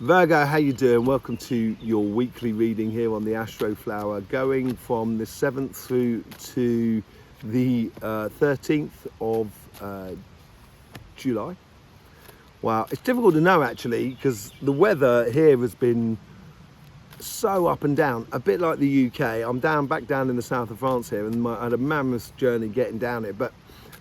Virgo, how you doing? Welcome to your weekly reading here on the Astroflower, going from the 7th through to the 13th of July. Wow, it's difficult to know actually, because the weather here has been so up and down, a bit like the UK. I'm back down in the south of France here, and I had a mammoth journey getting down here, but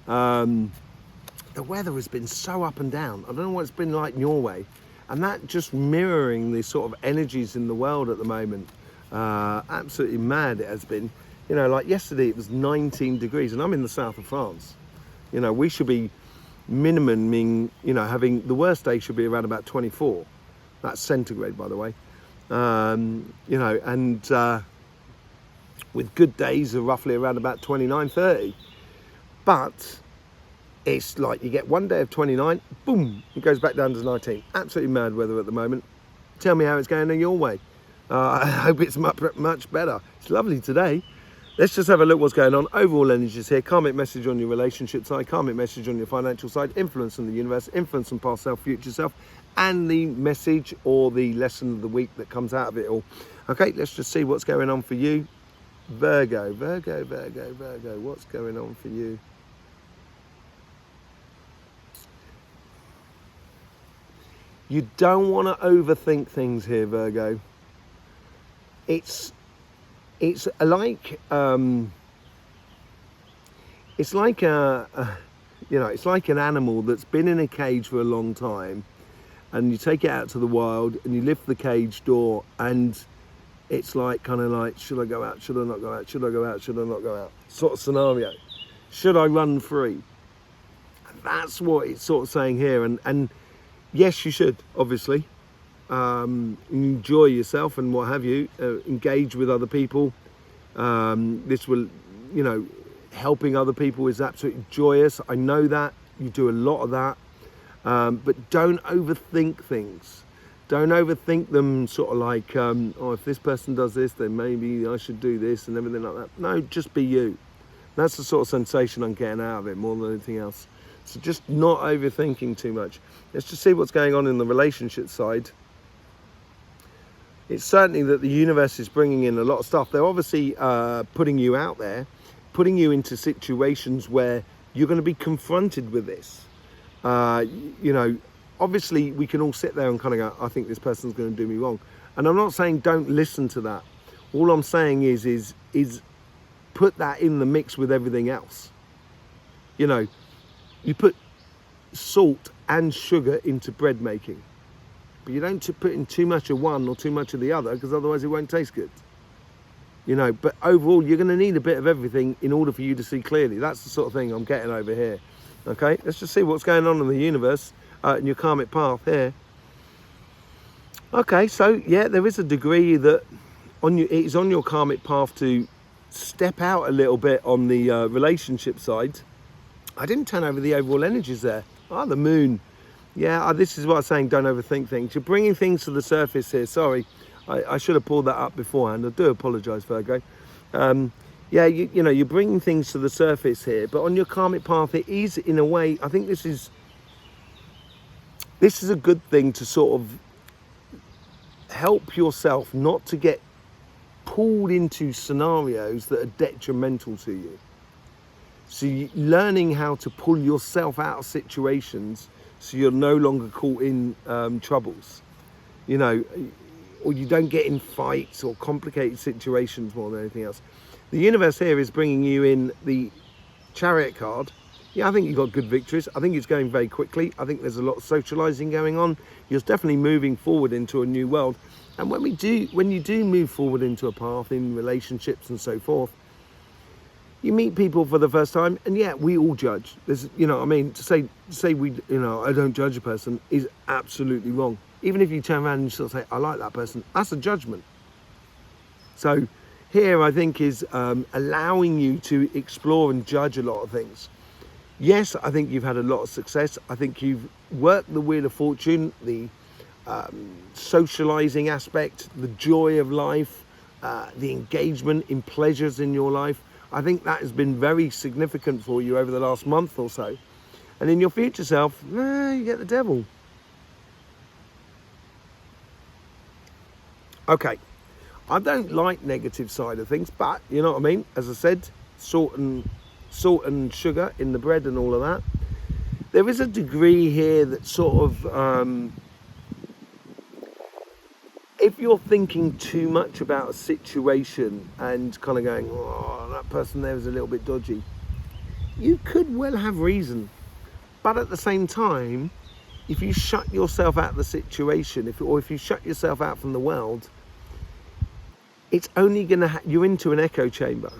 the weather has been so up and down. I don't know what it's been like in your way. And that just mirroring the sort of energies in the world at the moment. Absolutely mad it has been. You know, like yesterday it was 19 degrees and I'm in the south of France. You know, we should be minimuming, you know, having the worst day should be around about 24. That's centigrade, by the way. You know, and with good days are roughly around about 29, 30. But it's like you get one day of 29, boom, it goes back down to 19. Absolutely mad weather at the moment. Tell me how it's going in your way. I hope it's much better. It's lovely today. Let's just have a look what's going on. Overall energies here. Karmic message on your relationship side, karmic message on your financial side, influence on the universe, influence on past self, future self, and the message or the lesson of the week that comes out of it all. Okay, let's just see what's going on for you. Virgo, what's going on for you? You don't want to overthink things here, Virgo. It's like it's like an animal that's been in a cage for a long time, and you take it out to the wild and you lift the cage door, and it's like kind of like, should I go out? Should I not go out? Should I go out? Should I not go out? Sort of scenario. Should I run free? And that's what it's sort of saying here, and yes, you should, obviously. Enjoy yourself and what have you. Engage with other people. This will, you know, helping other people is absolutely joyous. I know that. You do a lot of that. But don't overthink things. Don't overthink them sort of like, oh, if this person does this, then maybe I should do this and everything like that. No, just be you. That's the sort of sensation I'm getting out of it more than anything else. So just not overthinking too much. Let's just see what's going on in the relationship side. It's certainly that the universe is bringing in a lot of stuff. They're obviously putting you out there, putting you into situations where you're going to be confronted with this. You know, obviously we can all sit there and kind of go, I think this person's going to do me wrong. And I'm not saying don't listen to that. All I'm saying is put that in the mix with everything else. You know, you put salt and sugar into bread making, but you don't put in too much of one or too much of the other, because otherwise it won't taste good. You know, but overall you're going to need a bit of everything in order for you to see clearly. That's the sort of thing I'm getting over here. Okay, let's just see what's going on in the universe in your karmic path here. Okay, so yeah, there is a degree that it is on your karmic path to step out a little bit on the relationship side. I didn't turn over the overall energies there. Oh, the moon. Yeah, this is what I'm saying, don't overthink things. You're bringing things to the surface here. Sorry, I should have pulled that up beforehand. I do apologise, Virgo. Yeah, you know, you're bringing things to the surface here, but on your karmic path, it is, in a way, I think this is a good thing to sort of help yourself not to get pulled into scenarios that are detrimental to you. So learning how to pull yourself out of situations so you're no longer caught in troubles, you know, or you don't get in fights or complicated situations more than anything else. The universe here is bringing you in the Chariot card. Yeah, I think you've got good victories. I think it's going very quickly. I think there's a lot of socializing going on. You're definitely moving forward into a new world. And when you do move forward into a path in relationships and so forth, you meet people for the first time, and yeah, we all judge. There's, you know, I mean, to say we, you know, I don't judge a person is absolutely wrong. Even if you turn around and sort of say, I like that person, that's a judgment. So here, I think, is allowing you to explore and judge a lot of things. Yes, I think you've had a lot of success. I think you've worked the Wheel of Fortune, the socializing aspect, the joy of life, the engagement in pleasures in your life. I think that has been very significant for you over the last month or so. And in your future self, you get the devil. Okay, I don't like negative side of things, but you know what I mean. As I said, salt and sugar in the bread and all of that. There is a degree here that sort of, if you're thinking too much about a situation and kind of going, oh, that person there is a little bit dodgy, you could well have reason. But at the same time, if you shut yourself out of the situation, if you shut yourself out from the world, it's only going to, you're into an echo chamber.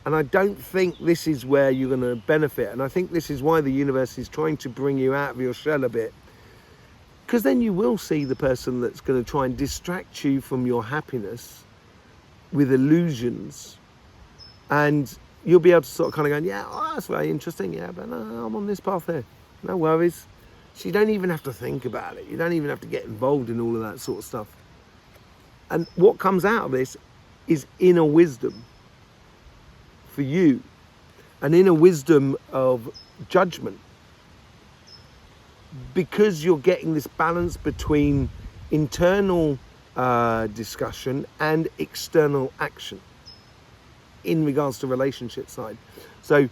And I don't think this is where you're going to benefit. And I think this is why the universe is trying to bring you out of your shell a bit. Because then you will see the person that's going to try and distract you from your happiness with illusions. And you'll be able to sort of kind of go, yeah, oh, that's very interesting. Yeah, but no, I'm on this path here. No worries. So you don't even have to think about it. You don't even have to get involved in all of that sort of stuff. And what comes out of this is inner wisdom for you, an inner wisdom of judgment, because you're getting this balance between internal discussion and external action in regards to relationship side. So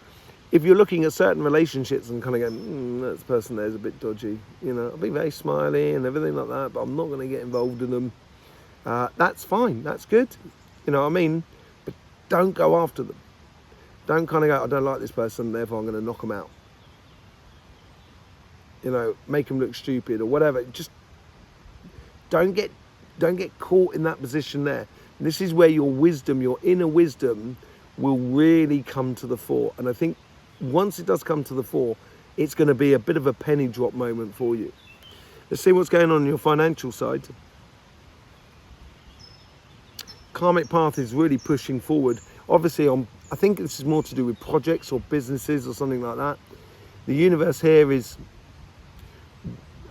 if you're looking at certain relationships and kind of going, that person there's a bit dodgy, you know, I'll be very smiley and everything like that, but I'm not going to get involved in them. That's fine, that's good, you know what I mean? But don't go after them. Don't kind of go, I don't like this person, therefore I'm going to knock them out. You know, make them look stupid or whatever. Just don't get caught in that position there. And this is where your wisdom, your inner wisdom, will really come to the fore. And I think once it does come to the fore, it's going to be a bit of a penny drop moment for you. Let's see what's going on your financial side. Karmic path is really pushing forward. Obviously, I think this is more to do with projects or businesses or something like that. The universe here is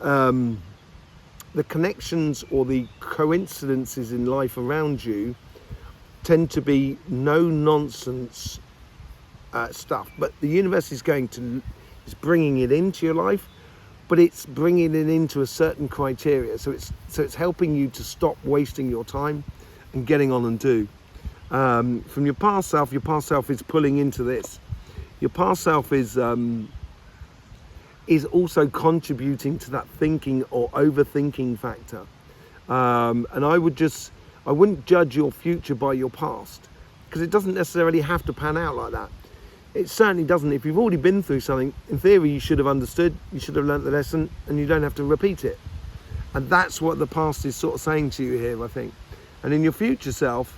the connections or the coincidences in life around you tend to be no nonsense stuff. But the universe is bringing it into your life, but it's bringing it into a certain criteria. So it's helping you to stop wasting your time and getting on and do. From your past self is pulling into this. Your past self is also contributing to that thinking or overthinking factor. And I wouldn't judge your future by your past, because it doesn't necessarily have to pan out like that. It certainly doesn't. If you've already been through something, in theory you should have understood, you should have learnt the lesson, and you don't have to repeat it. And that's what the past is sort of saying to you here, I think. And in your future self,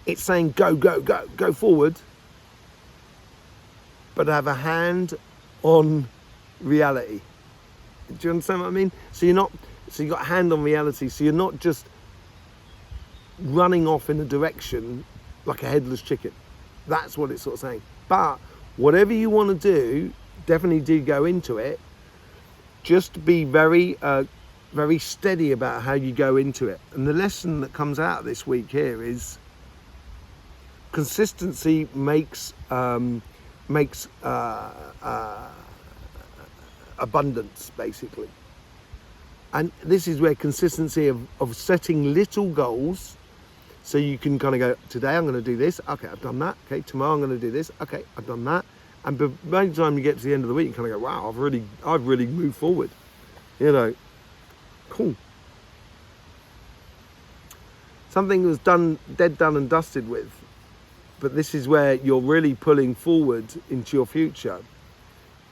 it's saying go forward, but have a hand on reality. Do you understand what I mean? So you got a hand on reality, so you're not just running off in a direction like a headless chicken. That's what it's sort of saying. But whatever you want to do, definitely do go into it. Just be very steady about how you go into it. And the lesson that comes out of this week here is consistency makes abundance, basically. And this is where consistency of setting little goals, so you can kind of go, today I'm going to do this, okay, I've done that, okay, tomorrow I'm going to do this, okay, I've done that. And by the time you get to the end of the week, you kind of go, wow, I've really moved forward, you know. Cool. Something was done and dusted with. But this is where you're really pulling forward into your future.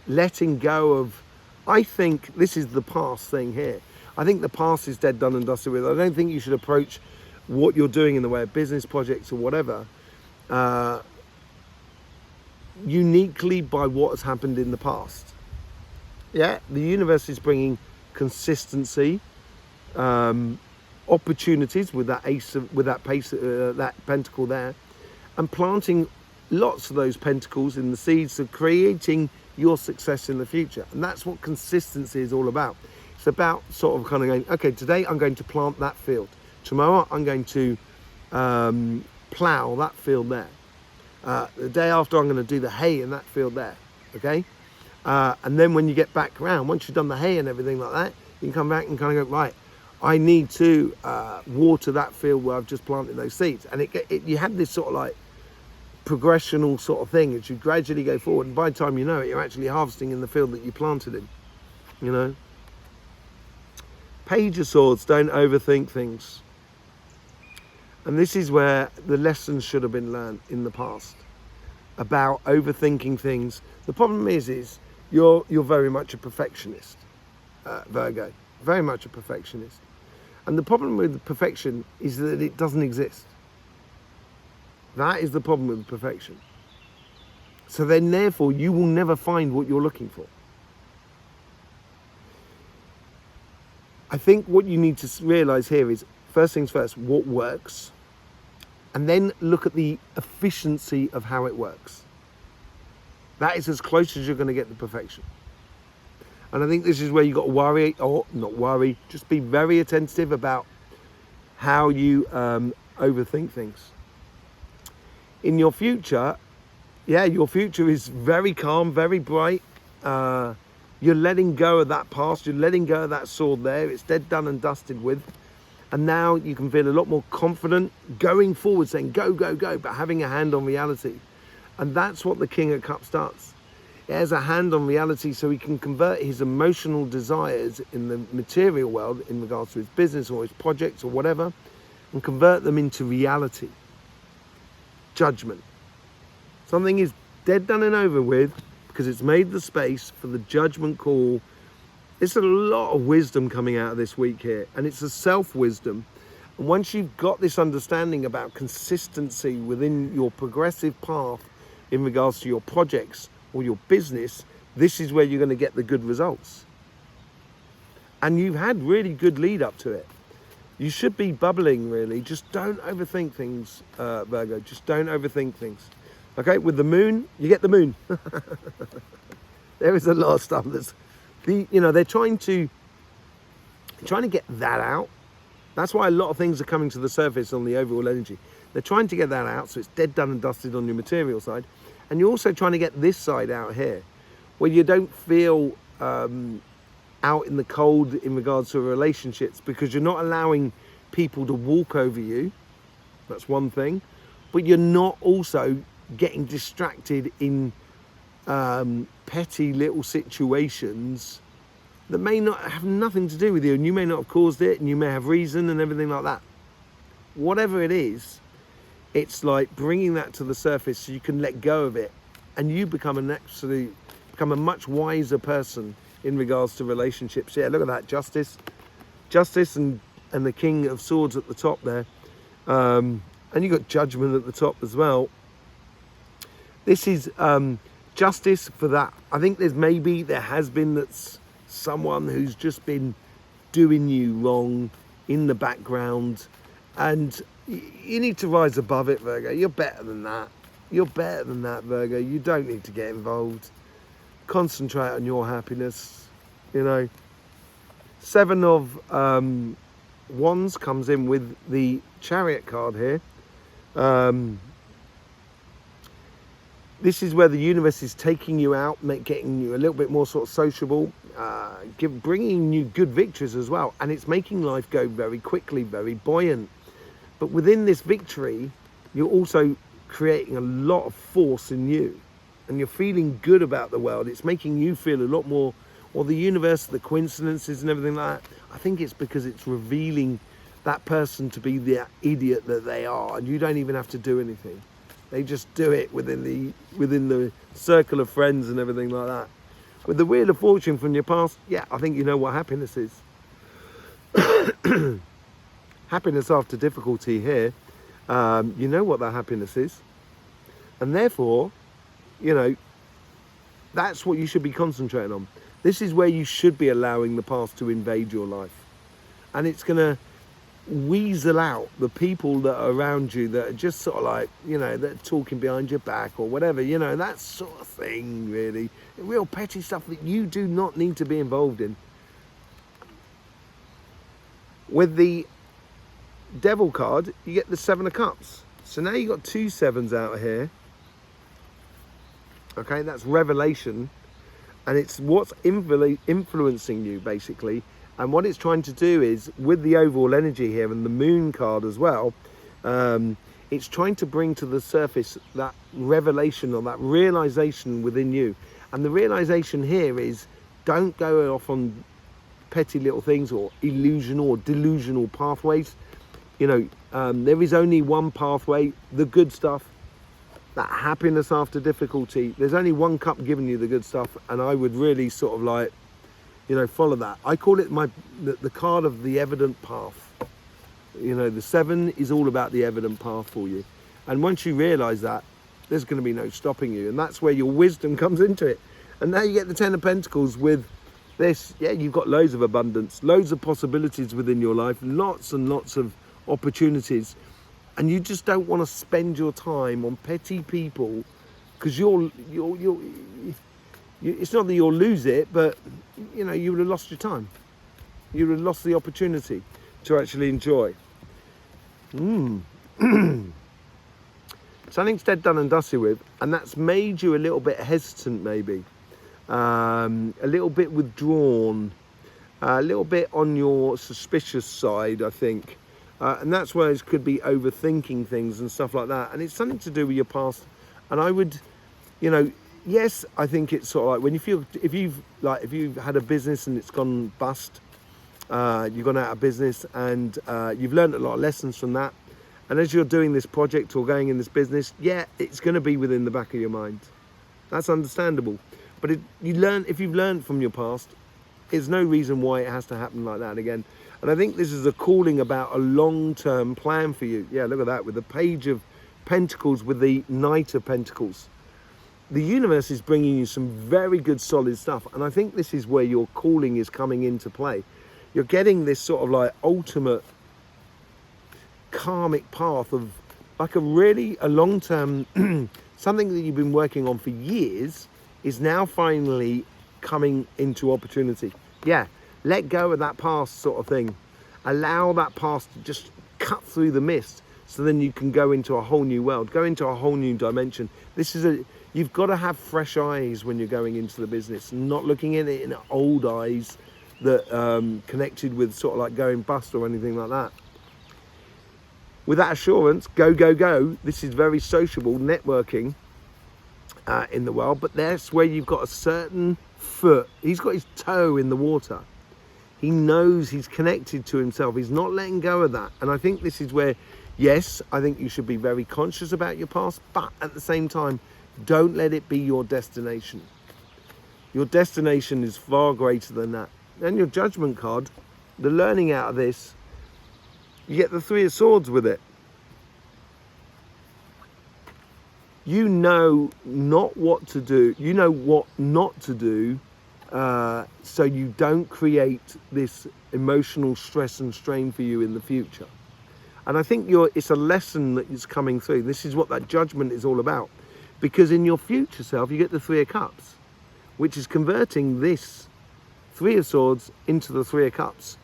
Letting go of, I think this is the past thing here. I think the past is dead, done and dusted with. I don't think you should approach what you're doing in the way of business projects or whatever uniquely by what has happened in the past. Yeah, the universe is bringing consistency, opportunities with that that pentacle there, and planting lots of those pentacles in the seeds of creating your success in the future. And that's what consistency is all about. It's about sort of kind of going, okay, today I'm going to plant that field. Tomorrow I'm going to plough that field there. The day after I'm going to do the hay in that field there, okay? And then when you get back around, once you've done the hay and everything like that, You can come back and kind of go, right, I need to water that field where I've just planted those seeds. And you had this sort of like progressional sort of thing. It should gradually go forward. And by the time you know it, you're actually harvesting in the field that you planted in, you know. Page of Swords, don't overthink things. And this is where the lessons should have been learned in the past about overthinking things. The problem is you're very much a perfectionist, Virgo, very much a perfectionist. And the problem with perfection is that it doesn't exist. That is the problem with perfection. So then therefore you will never find what you're looking for. I think what you need to realize here is, first things first, what works, and then look at the efficiency of how it works. That is as close as you're going to get to perfection. And I think this is where you've got to worry, or not worry, just be very attentive about how you overthink things. In your future, your future is very calm, very bright. You're letting go of that past, you're letting go of that sword there. It's dead, done and dusted with. And now you can feel a lot more confident going forward, saying go, go, go, but having a hand on reality. And that's what the King of Cups does. He has a hand on reality so he can convert his emotional desires in the material world in regards to his business or his projects or whatever, and convert them into reality. Judgment. Something is dead, done and over with because it's made the space for the judgment call. There's a lot of wisdom coming out of this week here, and it's a self-wisdom. And once you've got this understanding about consistency within your progressive path in regards to your projects or your business, this is where you're going to get the good results. And you've had really good lead up to it. You should be bubbling, really. Just don't overthink things, Virgo. Just don't overthink things. Okay, with the moon, you get the moon. There is a lot of stuff that's, they're trying to get that out. That's why a lot of things are coming to the surface on the overall energy. They're trying to get that out, so it's dead, done and dusted on your material side. And you're also trying to get this side out here, where you don't feel out in the cold in regards to relationships, because you're not allowing people to walk over you. That's one thing. But you're not also getting distracted in petty little situations that may not have nothing to do with you, and you may not have caused it, and you may have reason and everything like that. Whatever it is, it's like bringing that to the surface so you can let go of it, and you become a much wiser person in regards to relationships. Yeah, look at that, justice and the King of Swords at the top there, and you got judgment at the top as well. This is justice for that. I think there has been that's someone who's just been doing you wrong in the background, and you need to rise above it, Virgo. You're better than that. You're better than that, Virgo. You don't need to get involved. Concentrate on your happiness, you know. 7 of Wands comes in with the Chariot card here. This is where the universe is taking you out, getting you a little bit more sort of sociable, bringing you good victories as well. And it's making life go very quickly, very buoyant. But within this victory, you're also creating a lot of force in you. And you're feeling good about the world. It's making you feel a lot more, or the universe, the coincidences and everything like that. I think it's because it's revealing that person to be the idiot that they are. And you don't even have to do anything. They just do it within the circle of friends and everything like that. With the Wheel of Fortune from your past, yeah, I think you know what happiness is. Happiness after difficulty here, you know what that happiness is. And therefore, you know, that's what you should be concentrating on. This is where you should be allowing the past to invade your life. And it's going to weasel out the people that are around you that are just sort of like, you know, that are talking behind your back or whatever, you know, that sort of thing, really. Real petty stuff that you do not need to be involved in. With the Devil card, you get the 7 of Cups. So now you've got 2 sevens out here. Okay, that's revelation. And it's what's influencing you, basically. And what it's trying to do is, with the overall energy here and the moon card as well, it's trying to bring to the surface that revelation or that realization within you. And the realization here is, don't go off on petty little things or illusional or delusional pathways. You know, there is only one pathway, the good stuff, that happiness after difficulty. There's only one cup giving you the good stuff, and I would really sort of like, you know, follow that. I call it the card of the evident path. You know, the 7 is all about the evident path for you. And once you realize that, there's going to be no stopping you. And that's where your wisdom comes into it. And now you get the 10 of Pentacles with this. Yeah, you've got loads of abundance, loads of possibilities within your life, lots and lots of opportunities. And you just don't want to spend your time on petty people, because it's not that you'll lose it, but you know, you would have lost your time. You would have lost the opportunity to actually enjoy. Something's dead, done and dusted with, and that's made you a little bit hesitant, maybe. A little bit withdrawn, a little bit on your suspicious side, I think. And that's where it could be overthinking things and stuff like that. And it's something to do with your past. And I would, you know, yes, I think it's sort of like when you feel, if you've had a business and it's gone bust, you've gone out of business, and you've learned a lot of lessons from that. And as you're doing this project or going in this business, yeah, it's going to be within the back of your mind. That's understandable. But if you've learned from your past, there's no reason why it has to happen like that again. And I think this is a calling about a long-term plan for you. Yeah, look at that, with the Page of Pentacles, with the Knight of Pentacles. The universe is bringing you some very good, solid stuff. And I think this is where your calling is coming into play. You're getting this sort of like ultimate karmic path of like a long-term, something that you've been working on for years is now finally coming into opportunity. Yeah, let go of that past sort of thing. Allow that past to just cut through the mist, so then you can go into a whole new world, go into a whole new dimension. You've got to have fresh eyes when you're going into the business, not looking at it in old eyes that connected with sort of like going bust or anything like that. With that assurance, go, go, go. This is very sociable networking in the world, but that's where you've got a certain foot. He's got his toe in the water. He knows he's connected to himself. He's not letting go of that. And I think this is where, yes, I think you should be very conscious about your past, but at the same time, don't let it be your destination. Your destination is far greater than that. And your Judgment card, the learning out of this, you get the 3 of Swords with it. You know not what to do. You know what not to do, so you don't create this emotional stress and strain for you in the future. And I think it's a lesson that is coming through. This is what that Judgment is all about. Because in your future self, you get the 3 of Cups, which is converting this 3 of Swords into the 3 of Cups.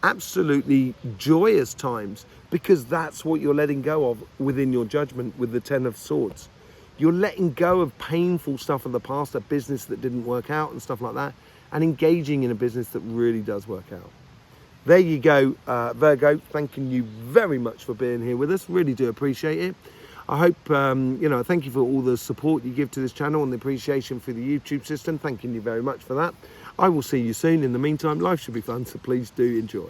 Absolutely joyous times, because that's what you're letting go of within your Judgment with the 10 of Swords. You're letting go of painful stuff of the past, a business that didn't work out and stuff like that, and engaging in a business that really does work out. There you go, Virgo. Thanking you very much for being here with us. Really do appreciate it. I hope, thank you for all the support you give to this channel and the appreciation for the YouTube system. Thanking you very much for that. I will see you soon. In the meantime, life should be fun, so please do enjoy.